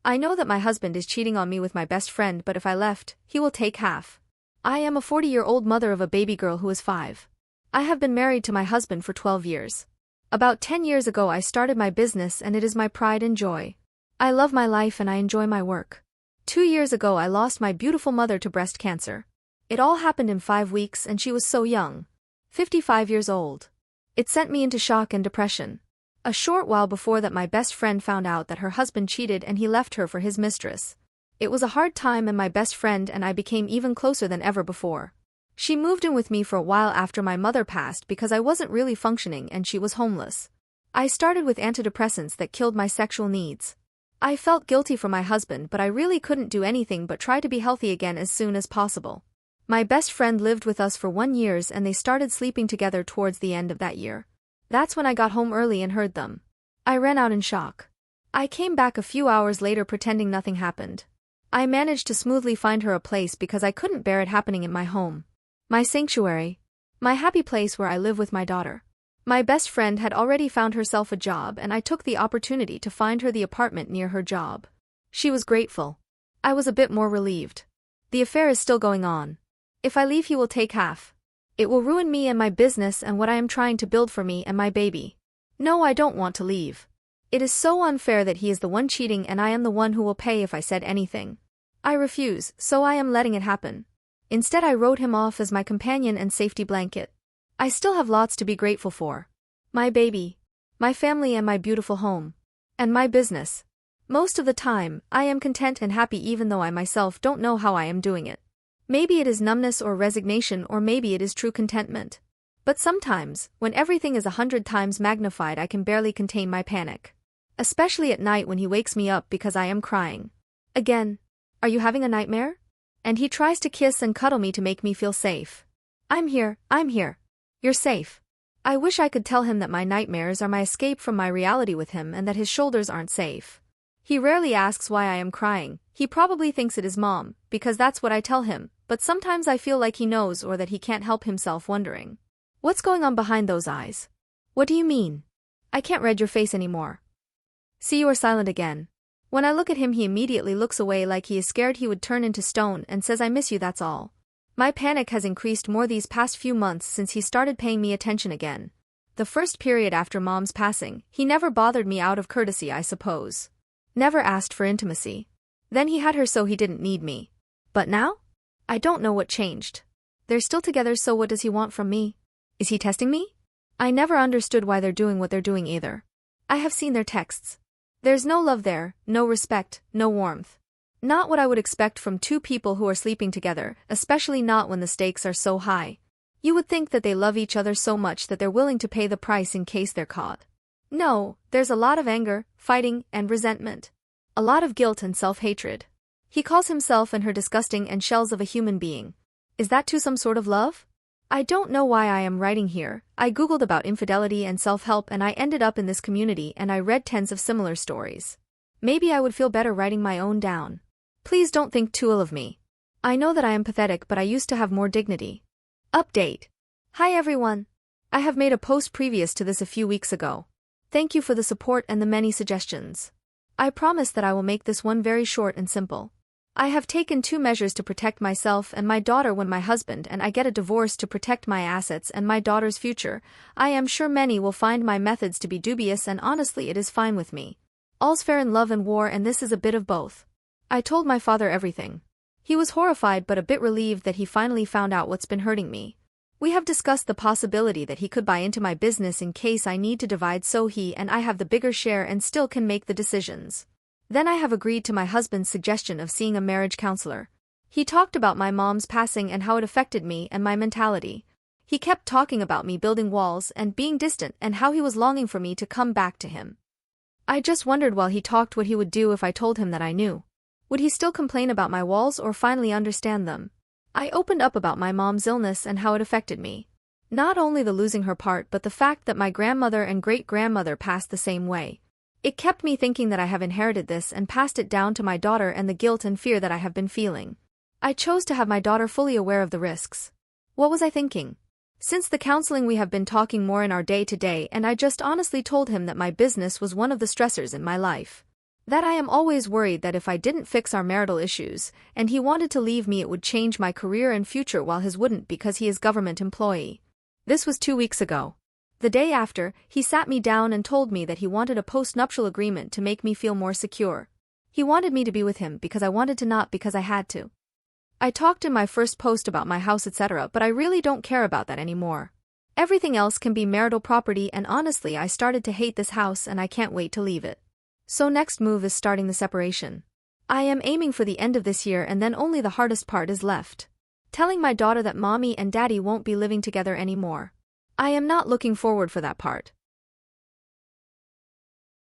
I know that my husband is cheating on me with my best friend, but if I left, he will take half. I am a 40-year-old mother of a baby girl who is 5. I have been married to my husband for 12 years. About 10 years ago I started my business and it is my pride and joy. I love my life and I enjoy my work. 2 years ago I lost my beautiful mother to breast cancer. It all happened in 5 weeks and she was so young. 55 years old. It sent me into shock and depression. A short while before that my best friend found out that her husband cheated and he left her for his mistress. It was a hard time and my best friend and I became even closer than ever before. She moved in with me for a while after my mother passed because I wasn't really functioning and she was homeless. I started with antidepressants that killed my sexual needs. I felt guilty for my husband, but I really couldn't do anything but try to be healthy again as soon as possible. My best friend lived with us for 1 year and they started sleeping together towards the end of that year. That's when I got home early and heard them. I ran out in shock. I came back a few hours later pretending nothing happened. I managed to smoothly find her a place because I couldn't bear it happening in my home. My sanctuary. My happy place where I live with my daughter. My best friend had already found herself a job and I took the opportunity to find her the apartment near her job. She was grateful. I was a bit more relieved. The affair is still going on. If I leave he will take half. It will ruin me and my business and what I am trying to build for me and my baby. No, I don't want to leave. It is so unfair that he is the one cheating and I am the one who will pay if I said anything. I refuse, so I am letting it happen. Instead I wrote him off as my companion and safety blanket. I still have lots to be grateful for. My baby. My family and my beautiful home. And my business. Most of the time, I am content and happy even though I myself don't know how I am doing it. Maybe it is numbness or resignation or maybe it is true contentment. But sometimes, when everything is 100 times magnified I can barely contain my panic. Especially at night when he wakes me up because I am crying. Again. Are you having a nightmare? And he tries to kiss and cuddle me to make me feel safe. I'm here. You're safe. I wish I could tell him that my nightmares are my escape from my reality with him and that his shoulders aren't safe. He rarely asks why I am crying. He probably thinks it is mom, because that's what I tell him, but sometimes I feel like he knows or that he can't help himself wondering. What's going on behind those eyes? What do you mean? I can't read your face anymore. See, you are silent again. When I look at him he immediately looks away like he is scared he would turn into stone and says I miss you, that's all. My panic has increased more these past few months since he started paying me attention again. The first period after mom's passing, he never bothered me out of courtesy I suppose. Never asked for intimacy. Then he had her so he didn't need me. But now? I don't know what changed. They're still together, so what does he want from me? Is he testing me? I never understood why they're doing what they're doing either. I have seen their texts. There's no love there, no respect, no warmth. Not what I would expect from two people who are sleeping together, especially not when the stakes are so high. You would think that they love each other so much that they're willing to pay the price in case they're caught. No, there's a lot of anger, fighting, and resentment. A lot of guilt and self-hatred. He calls himself and her disgusting and shells of a human being. Is that too some sort of love? I don't know why I am writing here. I googled about infidelity and self-help and I ended up in this community and I read tens of similar stories. Maybe I would feel better writing my own down. Please don't think too ill of me. I know that I am pathetic, but I used to have more dignity. Update. Hi everyone. I have made a post previous to this a few weeks ago. Thank you for the support and the many suggestions. I promise that I will make this one very short and simple. I have taken 2 measures to protect myself and my daughter when my husband and I get a divorce to protect my assets and my daughter's future. I am sure many will find my methods to be dubious and honestly it is fine with me. All's fair in love and war and this is a bit of both. I told my father everything. He was horrified but a bit relieved that he finally found out what's been hurting me. We have discussed the possibility that he could buy into my business in case I need to divide so he and I have the bigger share and still can make the decisions. Then I have agreed to my husband's suggestion of seeing a marriage counselor. He talked about my mom's passing and how it affected me and my mentality. He kept talking about me building walls and being distant and how he was longing for me to come back to him. I just wondered while he talked what he would do if I told him that I knew. Would he still complain about my walls or finally understand them? I opened up about my mom's illness and how it affected me. Not only the losing her part but the fact that my grandmother and great-grandmother passed the same way. It kept me thinking that I have inherited this and passed it down to my daughter and the guilt and fear that I have been feeling. I chose to have my daughter fully aware of the risks. What was I thinking? Since the counseling we have been talking more in our day-to-day and I just honestly told him that my business was one of the stressors in my life. That I am always worried that if I didn't fix our marital issues, and he wanted to leave me, it would change my career and future, while his wouldn't because he is government employee. This was 2 weeks ago. The day after, he sat me down and told me that he wanted a post-nuptial agreement to make me feel more secure. He wanted me to be with him because I wanted to, not because I had to. I talked in my first post about my house etc., but I really don't care about that anymore. Everything else can be marital property, and honestly I started to hate this house and I can't wait to leave it. So next move is starting the separation. I am aiming for the end of this year, and then only the hardest part is left. Telling my daughter that mommy and daddy won't be living together anymore. I am not looking forward for that part.